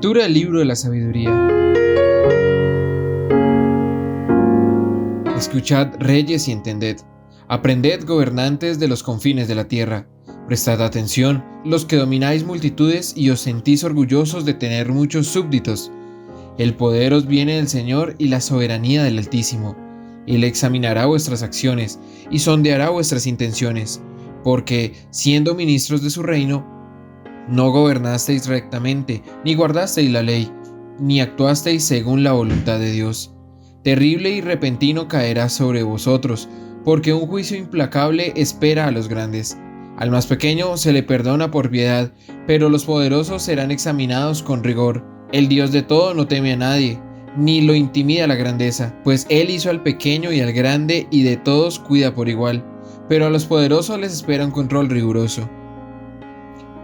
Lectura del libro de la sabiduría. Escuchad, reyes, y entended. Aprended, gobernantes de los confines de la tierra. Prestad atención, los que domináis multitudes y os sentís orgullosos de tener muchos súbditos. El poder os viene del Señor y la soberanía del Altísimo. Él examinará vuestras acciones y sondeará vuestras intenciones, porque, siendo ministros de su reino, no gobernasteis rectamente, ni guardasteis la ley, ni actuasteis según la voluntad de Dios. Terrible y repentino caerá sobre vosotros, porque un juicio implacable espera a los grandes. Al más pequeño se le perdona por piedad, pero los poderosos serán examinados con rigor. El Dios de todo no teme a nadie, ni lo intimida la grandeza, pues Él hizo al pequeño y al grande y de todos cuida por igual, pero a los poderosos les espera un control riguroso.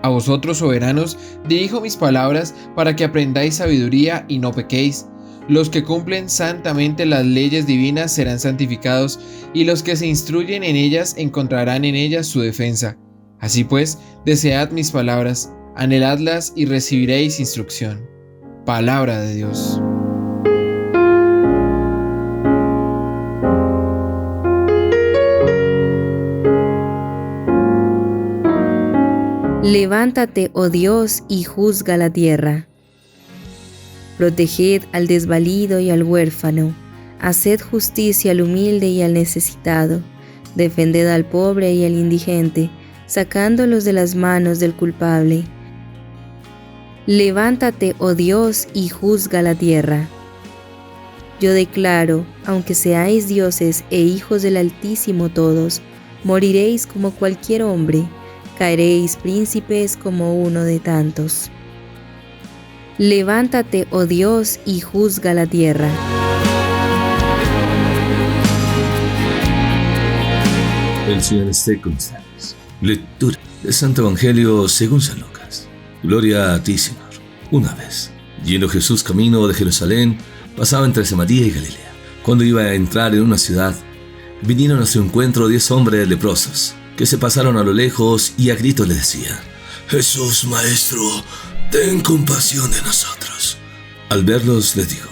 A vosotros, soberanos, dirijo mis palabras para que aprendáis sabiduría y no pequéis. Los que cumplen santamente las leyes divinas serán santificados, y los que se instruyen en ellas encontrarán en ellas su defensa. Así pues, desead mis palabras, anheladlas y recibiréis instrucción. Palabra de Dios. Levántate, oh Dios, y juzga la tierra. Proteged al desvalido y al huérfano, haced justicia al humilde y al necesitado, defended al pobre y al indigente, sacándolos de las manos del culpable. Levántate, oh Dios, y juzga la tierra. Yo declaro, aunque seáis dioses e hijos del Altísimo todos, moriréis como cualquier hombre, caeréis príncipes como uno de tantos. Levántate, oh Dios, y juzga la tierra. El Señor esté con ustedes. Lectura del Santo Evangelio según San Lucas. Gloria a ti, Señor. Una vez, yendo Jesús camino de Jerusalén, pasaba entre Samaria y Galilea. Cuando iba a entrar en una ciudad, vinieron a su encuentro 10 hombres leprosos, que se pasaron a lo lejos y a gritos le decían: Jesús, Maestro, ten compasión de nosotros. Al verlos les dijo: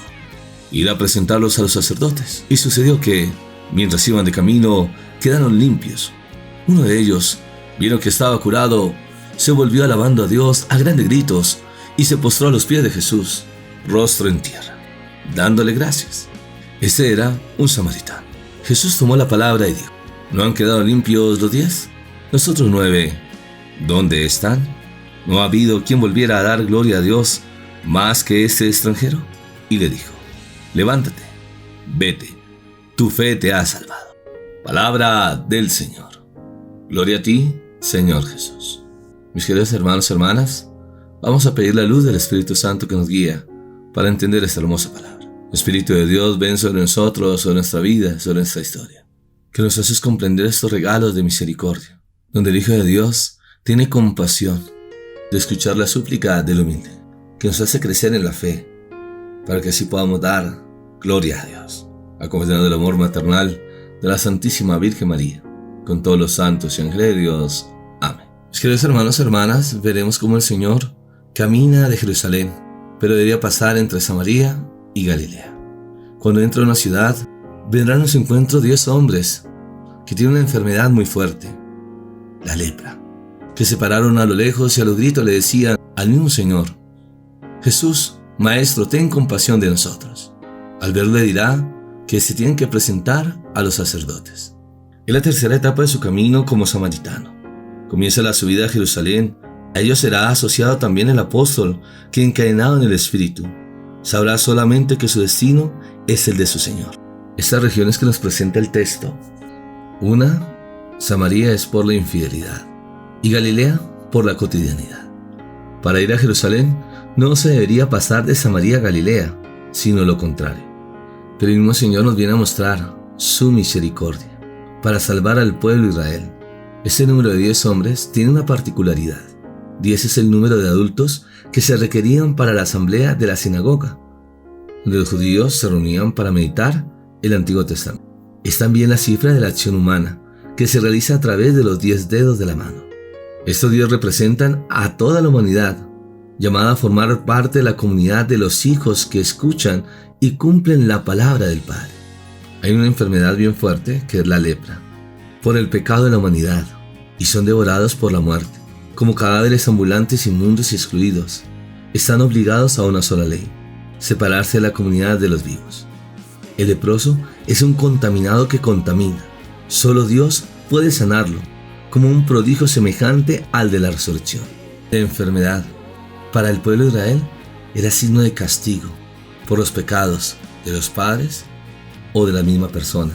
id a presentarlos a los sacerdotes. Y sucedió que, mientras iban de camino, quedaron limpios. Uno de ellos, viendo que estaba curado, se volvió alabando a Dios a grandes gritos y se postró a los pies de Jesús, rostro en tierra, dándole gracias. Ese era un samaritano. Jesús tomó la palabra y dijo: ¿no han quedado limpios los 10? Los otros 9, ¿dónde están? ¿No ha habido quien volviera a dar gloria a Dios más que este extranjero? Y le dijo: levántate, vete, tu fe te ha salvado. Palabra del Señor. Gloria a ti, Señor Jesús. Mis queridos hermanos y hermanas, vamos a pedir la luz del Espíritu Santo que nos guía para entender esta hermosa palabra. Espíritu de Dios, ven sobre nosotros, sobre nuestra vida, sobre nuestra historia, que nos haces comprender estos regalos de misericordia, donde el Hijo de Dios tiene compasión de escuchar la súplica del humilde, que nos hace crecer en la fe, para que así podamos dar gloria a Dios, acompañado del amor maternal de la Santísima Virgen María, con todos los santos y ángeles de Dios. Amén. Mis queridos hermanos y hermanas, veremos cómo el Señor camina de Jerusalén, pero debería pasar entre Samaria y Galilea. Cuando entra a una ciudad, vendrán a su encuentro 10 hombres que tienen una enfermedad muy fuerte, la lepra, que se pararon a lo lejos y a los gritos le decían al mismo Señor: Jesús, Maestro, ten compasión de nosotros. Al verlo le dirá que se tienen que presentar a los sacerdotes. Es la tercera etapa de su camino como samaritano. Comienza la subida a Jerusalén. A ello será asociado también el apóstol que, encadenado en el Espíritu, sabrá solamente que su destino es el de su Señor. Estas regiones que nos presenta el texto: una, Samaria es por la infidelidad y Galilea por la cotidianidad. Para ir a Jerusalén no se debería pasar de Samaria a Galilea, sino lo contrario. Pero el mismo Señor nos viene a mostrar su misericordia para salvar al pueblo de Israel. Este número de 10 hombres tiene una particularidad. 10 es el número de adultos que se requerían para la asamblea de la sinagoga, donde los judíos se reunían para meditar el Antiguo Testamento. Es también la cifra de la acción humana, que se realiza a través de los 10 dedos de la mano. Estos 10 representan a toda la humanidad, llamada a formar parte de la comunidad de los hijos que escuchan y cumplen la palabra del Padre. Hay una enfermedad bien fuerte que es la lepra, por el pecado de la humanidad, y son devorados por la muerte. Como cadáveres ambulantes, inmundos y excluidos, están obligados a una sola ley: separarse de la comunidad de los vivos. El leproso es un contaminado que contamina. Solo Dios puede sanarlo, como un prodigio semejante al de la resurrección. La enfermedad, para el pueblo de Israel, era signo de castigo por los pecados de los padres o de la misma persona,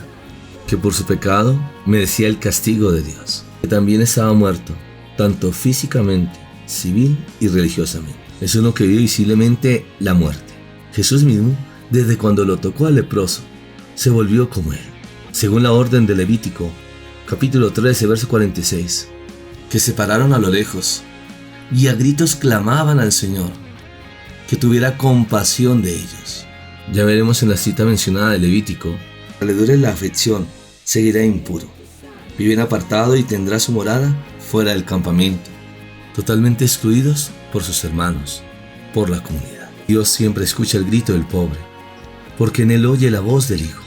que por su pecado merecía el castigo de Dios, que también estaba muerto, tanto físicamente, civil y religiosamente. Es uno que vio visiblemente la muerte. Jesús mismo, desde cuando lo tocó al leproso, se volvió como él, según la orden de Levítico, capítulo 13, verso 46, que se pararon a lo lejos y a gritos clamaban al Señor que tuviera compasión de ellos. Ya veremos en la cita mencionada de Levítico: al le dure la aflicción, seguirá impuro, viven apartado y tendrá su morada fuera del campamento, totalmente excluidos por sus hermanos, por la comunidad. Dios siempre escucha el grito del pobre, porque en él oye la voz del Hijo.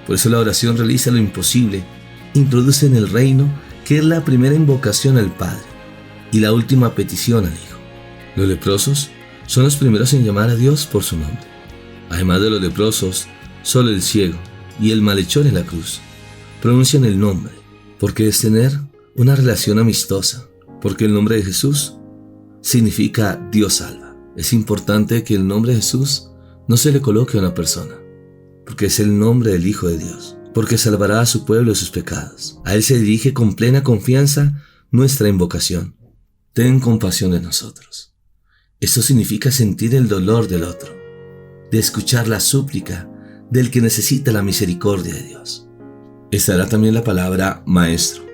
Por eso la oración realiza lo imposible, introduce en el reino, que es la primera invocación al Padre y la última petición al Hijo. Los leprosos son los primeros en llamar a Dios por su nombre. Además de los leprosos, solo el ciego y el malhechor en la cruz pronuncian el nombre, porque es tener una relación amistosa, porque el nombre de Jesús significa Dios salva. Es importante que el nombre de Jesús no se le coloque a una persona, porque es el nombre del Hijo de Dios, porque salvará a su pueblo de sus pecados. A Él se dirige con plena confianza nuestra invocación: ten compasión de nosotros. Esto significa sentir el dolor del otro, de escuchar la súplica del que necesita la misericordia de Dios. Estará también la palabra maestro,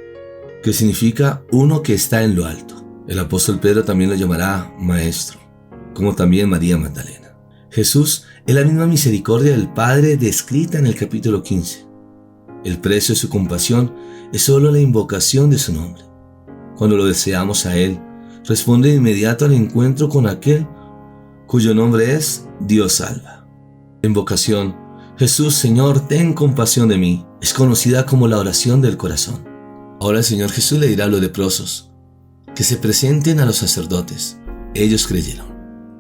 que significa uno que está en lo alto. El apóstol Pedro también lo llamará maestro, como también María Magdalena. Jesús es la misma misericordia del Padre descrita en el capítulo 15. El precio de su compasión es solo la invocación de su nombre. Cuando lo deseamos a Él, responde de inmediato al encuentro con aquel cuyo nombre es Dios salva. La invocación: Jesús, Señor, ten compasión de mí, es conocida como la oración del corazón. Ahora el Señor Jesús le dirá a los leprosos que se presenten a los sacerdotes. Ellos creyeron,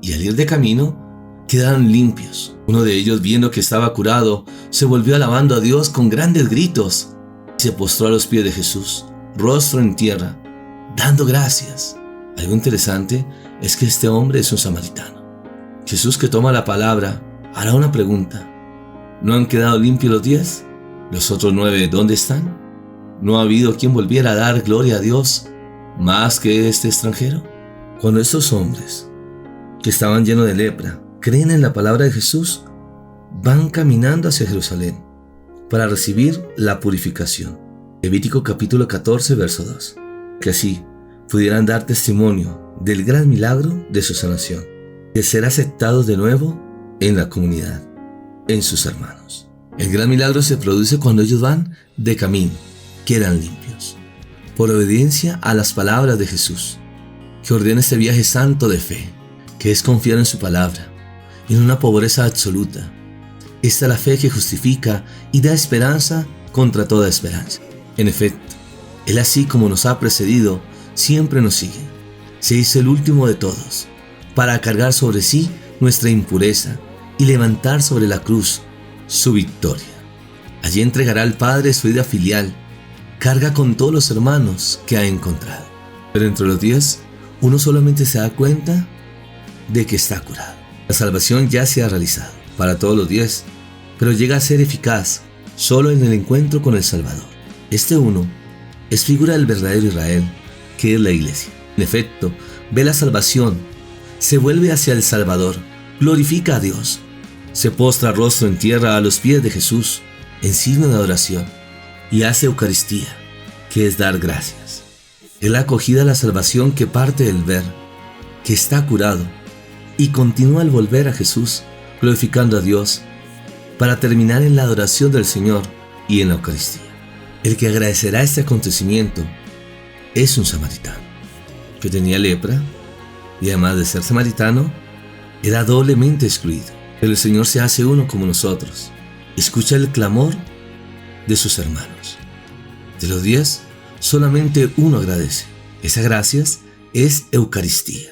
y al ir de camino quedaron limpios. Uno de ellos, viendo que estaba curado, se volvió alabando a Dios con grandes gritos y se postró a los pies de Jesús, rostro en tierra, dando gracias. Algo interesante es que este hombre es un samaritano. Jesús, que toma la palabra, hará una pregunta: ¿no han quedado limpios los 10? ¿Los otros 9 dónde están? ¿No ha habido quien volviera a dar gloria a Dios más que este extranjero? Cuando estos hombres, que estaban llenos de lepra, creen en la palabra de Jesús, van caminando hacia Jerusalén para recibir la purificación. Levítico capítulo 14, verso 2. Que así pudieran dar testimonio del gran milagro de su sanación, de ser aceptados de nuevo en la comunidad, en sus hermanos. El gran milagro se produce cuando ellos van de camino, quedan limpios, por obediencia a las palabras de Jesús, que ordena este viaje santo de fe, que es confiar en su palabra, en una pobreza absoluta. Esta es la fe que justifica y da esperanza contra toda esperanza. En efecto, Él, así como nos ha precedido, siempre nos sigue. Se hizo el último de todos, para cargar sobre sí nuestra impureza y levantar sobre la cruz su victoria. Allí entregará al Padre su vida filial, carga con todos los hermanos que ha encontrado. Pero entre los 10, uno solamente se da cuenta de que está curado. La salvación ya se ha realizado para todos los 10, pero llega a ser eficaz solo en el encuentro con el Salvador. Este uno es figura del verdadero Israel, que es la Iglesia. En efecto, ve la salvación, se vuelve hacia el Salvador, glorifica a Dios, se postra rostro en tierra a los pies de Jesús en signo de adoración y hace Eucaristía, que es dar gracias. Es la acogida a la salvación que parte del ver que está curado y continúa al volver a Jesús, glorificando a Dios, para terminar en la adoración del Señor y en la Eucaristía. El que agradecerá este acontecimiento es un samaritano que tenía lepra y además de ser samaritano, era doblemente excluido. Pero el Señor se hace uno como nosotros. Escucha el clamor de sus hermanos. De los 10, solamente uno agradece. Esa gracias es Eucaristía.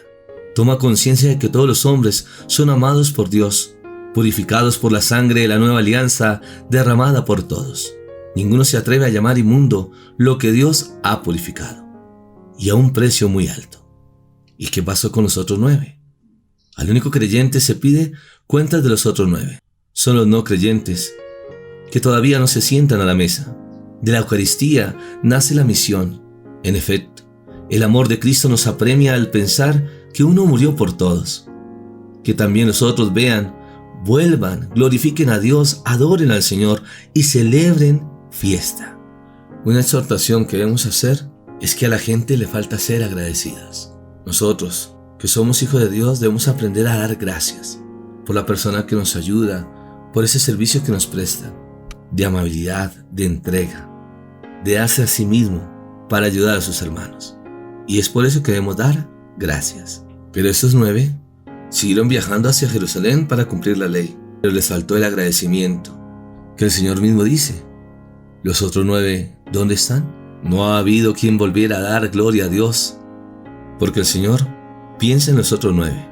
Toma conciencia de que todos los hombres son amados por Dios, purificados por la sangre de la nueva alianza derramada por todos. Ninguno se atreve a llamar inmundo lo que Dios ha purificado, y a un precio muy alto. ¿Y qué pasó con los otros 9? Al único creyente se pide cuentas de los otros 9. Son los no creyentes que todavía no se sientan a la mesa. De la Eucaristía nace la misión. En efecto, el amor de Cristo nos apremia al pensar que uno murió por todos. Que también los otros vean, vuelvan, glorifiquen a Dios, adoren al Señor y celebren fiesta. Una exhortación que debemos hacer es que a la gente le falta ser agradecidas. Nosotros, que somos hijos de Dios, debemos aprender a dar gracias por la persona que nos ayuda, por ese servicio que nos presta, de amabilidad, de entrega, de darse a sí mismo para ayudar a sus hermanos. Y es por eso que debemos dar gracias. Pero estos 9 siguieron viajando hacia Jerusalén para cumplir la ley, pero les faltó el agradecimiento, que el Señor mismo dice: ¿los otros 9 dónde están? No ha habido quien volviera a dar gloria a Dios, porque el Señor piensa en los otros 9.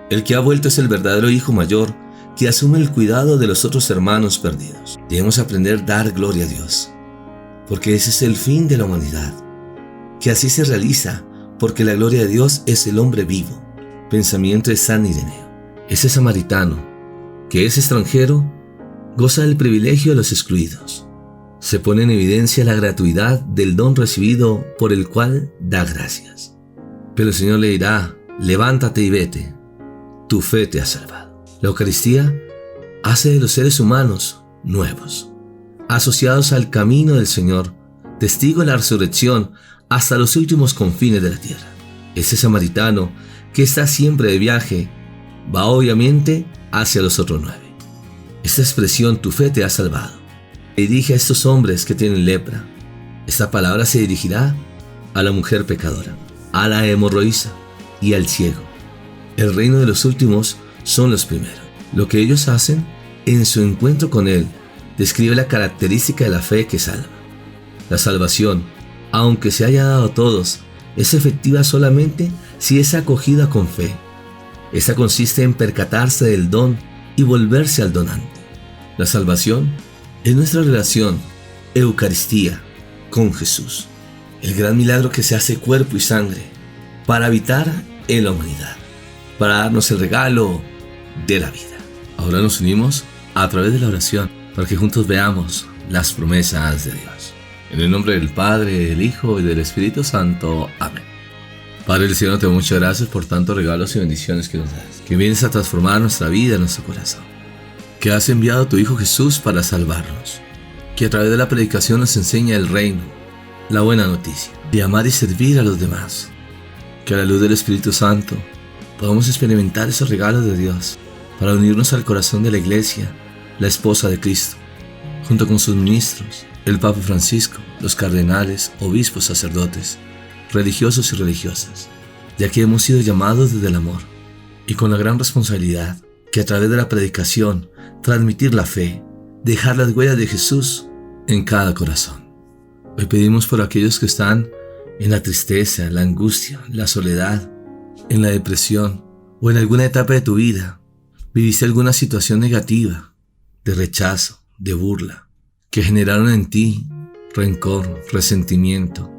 El que ha vuelto es el verdadero hijo mayor, que asume el cuidado de los otros hermanos perdidos. Debemos aprender a dar gloria a Dios, porque ese es el fin de la humanidad, que así se realiza, porque la gloria de Dios es el hombre vivo. Pensamiento de San Ireneo. Ese samaritano, que es extranjero, goza del privilegio de los excluidos. Se pone en evidencia la gratuidad del don recibido por el cual da gracias. Pero el Señor le dirá: levántate y vete, tu fe te ha salvado. La Eucaristía hace de los seres humanos nuevos, asociados al camino del Señor, testigo de la resurrección hasta los últimos confines de la tierra. Ese samaritano que está siempre de viaje va obviamente hacia los otros 9. Esta expresión, tu fe te ha salvado, dirige a estos hombres que tienen lepra. Esta palabra se dirigirá a la mujer pecadora, a la hemorroísa y al ciego. El reino de los últimos son los primeros. Lo que ellos hacen en su encuentro con Él describe la característica de la fe que salva. La salvación, aunque se haya dado a todos, es efectiva solamente si es acogida con fe. Esa consiste en percatarse del don y volverse al donante. La salvación es nuestra relación, Eucaristía, con Jesús, el gran milagro que se hace cuerpo y sangre para habitar en la humanidad, para darnos el regalo de la vida. Ahora nos unimos a través de la oración para que juntos veamos las promesas de Dios. En el nombre del Padre, del Hijo y del Espíritu Santo. Amén. Padre del cielo, te doy muchas gracias por tantos regalos y bendiciones que nos das, que vienes a transformar nuestra vida, nuestro corazón, que has enviado a tu Hijo Jesús para salvarnos, que a través de la predicación nos enseña el reino, la buena noticia, de amar y servir a los demás, que a la luz del Espíritu Santo podamos experimentar esos regalos de Dios para unirnos al corazón de la Iglesia, la esposa de Cristo, junto con sus ministros, el Papa Francisco, los cardenales, obispos, sacerdotes, religiosos y religiosas, ya que hemos sido llamados desde el amor y con la gran responsabilidad que a través de la predicación transmitir la fe, dejar las huellas de Jesús en cada corazón. Hoy pedimos por aquellos que están en la tristeza, la angustia, la soledad, en la depresión o en alguna etapa de tu vida viviste alguna situación negativa, de rechazo, de burla, que generaron en ti rencor, resentimiento,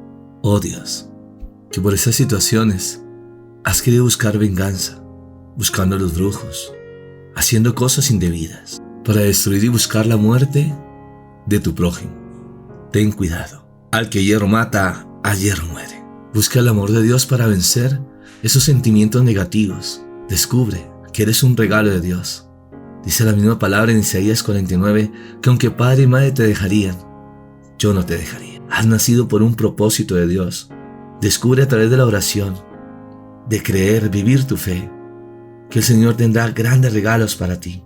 odios, que por esas situaciones has querido buscar venganza, buscando a los brujos, haciendo cosas indebidas para destruir y buscar la muerte de tu prójimo. Ten cuidado. Al que hierro mata, a hierro muere. Busca el amor de Dios para vencer esos sentimientos negativos. Descubre que eres un regalo de Dios. Dice la misma palabra en Isaías 49, que aunque padre y madre te dejarían, yo no te dejaría. Has nacido por un propósito de Dios. Descubre a través de la oración, de creer, vivir tu fe, que el Señor tendrá grandes regalos para ti,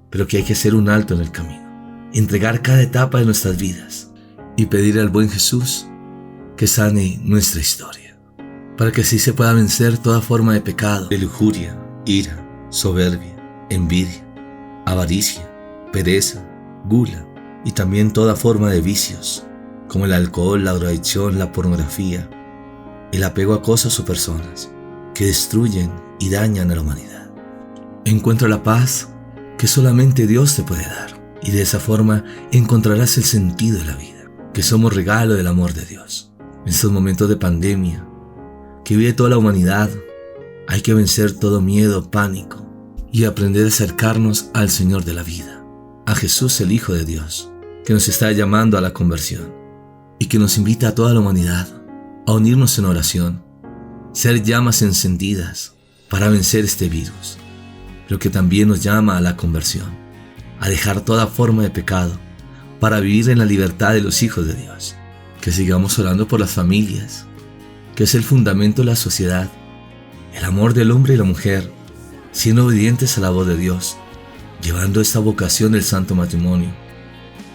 pero que hay que hacer un alto en el camino, entregar cada etapa de nuestras vidas y pedir al buen Jesús que sane nuestra historia. para que así se pueda vencer toda forma de pecado, de lujuria, ira, soberbia, envidia, avaricia, pereza, gula y también toda forma de vicios, como el alcohol, la drogadicción, la pornografía, el apego a cosas o personas que destruyen y dañan a la humanidad. Encuentra la paz que solamente Dios te puede dar, y de esa forma encontrarás el sentido de la vida, que somos regalo del amor de Dios. En estos momentos de pandemia que vive toda la humanidad, hay que vencer todo miedo, pánico y aprender a acercarnos al Señor de la vida, a Jesús, el Hijo de Dios, que nos está llamando a la conversión y que nos invita a toda la humanidad a unirnos en oración, ser llamas encendidas para vencer este virus, pero que también nos llama a la conversión, a dejar toda forma de pecado para vivir en la libertad de los hijos de Dios. Que sigamos orando por las familias, que es el fundamento de la sociedad, el amor del hombre y la mujer, siendo obedientes a la voz de Dios, llevando esta vocación del santo matrimonio,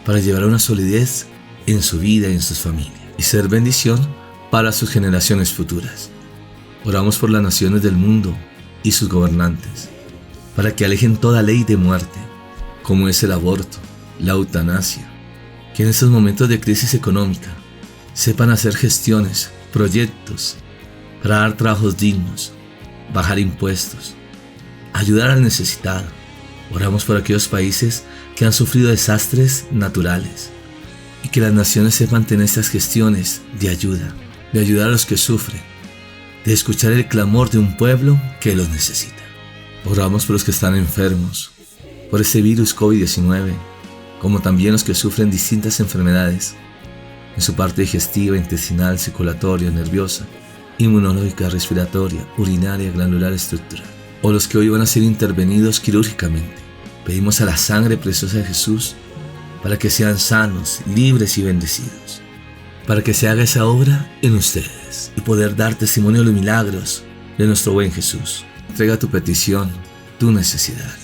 para llevar una solidez en su vida y en sus familias, y ser bendición para sus generaciones futuras. Oramos por las naciones del mundo y sus gobernantes, para que alejen toda ley de muerte, como es el aborto, la eutanasia, que en estos momentos de crisis económica sepan hacer gestiones, proyectos, para dar trabajos dignos, bajar impuestos, ayudar al necesitado. Oramos por aquellos países que han sufrido desastres naturales y que las naciones sepan tener estas gestiones de ayudar a los que sufren, de escuchar el clamor de un pueblo que los necesita. Oramos por los que están enfermos, por este virus COVID-19, como también los que sufren distintas enfermedades en su parte digestiva, intestinal, circulatoria, nerviosa, inmunológica, respiratoria, urinaria, glandular, estructural, o los que hoy van a ser intervenidos quirúrgicamente. Pedimos a la sangre preciosa de Jesús para que sean sanos, libres y bendecidos, para que se haga esa obra en ustedes y poder dar testimonio de los milagros de nuestro buen Jesús. Entrega tu petición, tu necesidad,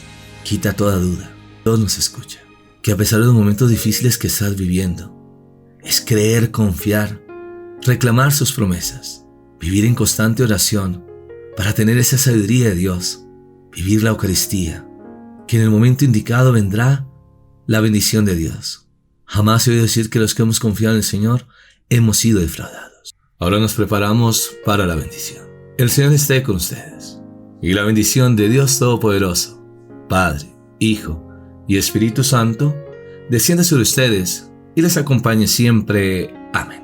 quita toda duda. Dios nos escucha. Que a pesar de los momentos difíciles que estás viviendo, es creer, confiar, reclamar sus promesas, vivir en constante oración para tener esa sabiduría de Dios, vivir la Eucaristía, que en el momento indicado vendrá la bendición de Dios. Jamás he oído decir que los que hemos confiado en el Señor hemos sido defraudados. Ahora nos preparamos para la bendición. El Señor esté con ustedes, y la bendición de Dios Todopoderoso, Padre, Hijo y Espíritu Santo, descienda sobre ustedes y les acompañe siempre. Amén.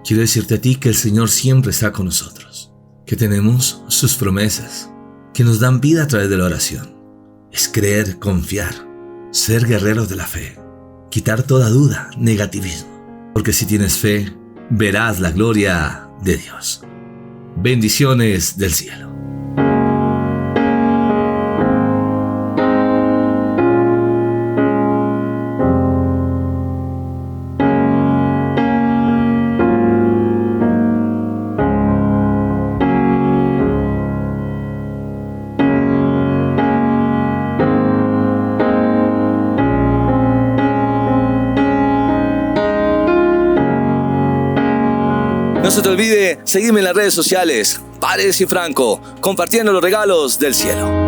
Quiero decirte a ti que el Señor siempre está con nosotros, que tenemos sus promesas, que nos dan vida a través de la oración. Es creer, confiar, ser guerreros de la fe, quitar toda duda, negativismo, porque si tienes fe, verás la gloria de Dios. Bendiciones del cielo. No se te olvide seguirme en las redes sociales, Paredes y Franco, compartiendo los regalos del cielo.